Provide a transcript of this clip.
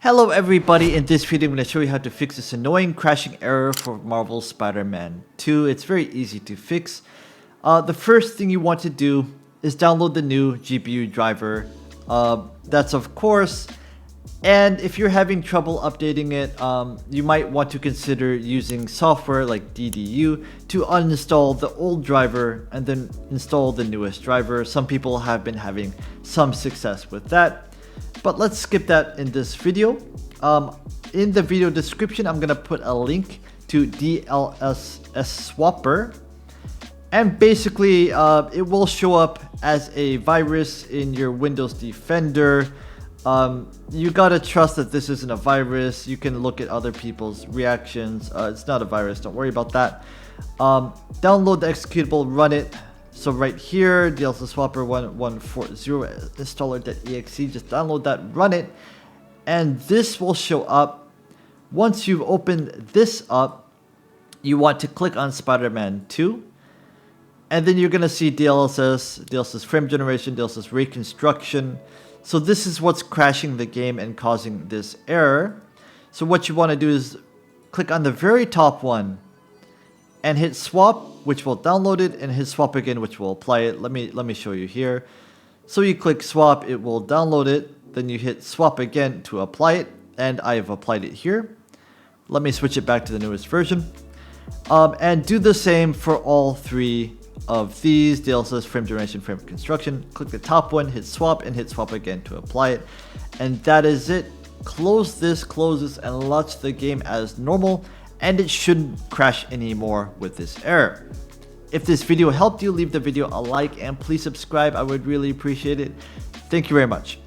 Hello everybody, in this video I'm going to show you how to fix this annoying crashing error for Marvel Spider-Man 2. It's very easy to fix. The first thing you want to do is download the new GPU driver. That's of course, and if you're having trouble updating it, you might want to consider using software like DDU to uninstall the old driver and then install the newest driver. Some people have been having some success with that. But let's skip that in this video. In the video description, I'm gonna put a link to DLSS swapper, and basically it will show up as a virus in your Windows Defender. You gotta trust that this isn't a virus. You can look at other people's reactions. It's not a virus, don't worry about that. Download the executable, run it. So right here, DLSS swapper 1140 installer.exe, just download that, run it, and this will show up. Once you've opened this up, you want to click on Spider-Man 2, and then you're going to see DLSS frame generation, DLSS reconstruction. So this is what's crashing the game and causing this error. So what you want to do is click on the very top one and hit swap, which will download it, and hit swap again, which will apply it. Let me show you here. So you click swap, it will download it, then you hit swap again to apply it, and I have applied it here. Let me switch it back to the newest version. And do the same for all three of these, DLSS, frame generation, frame construction. Click the top one, hit swap, and hit swap again to apply it. And that is it. Close this, and launch the game as normal, and it shouldn't crash anymore with this error. If this video helped you, leave the video a like and please subscribe. I would really appreciate it. Thank you very much.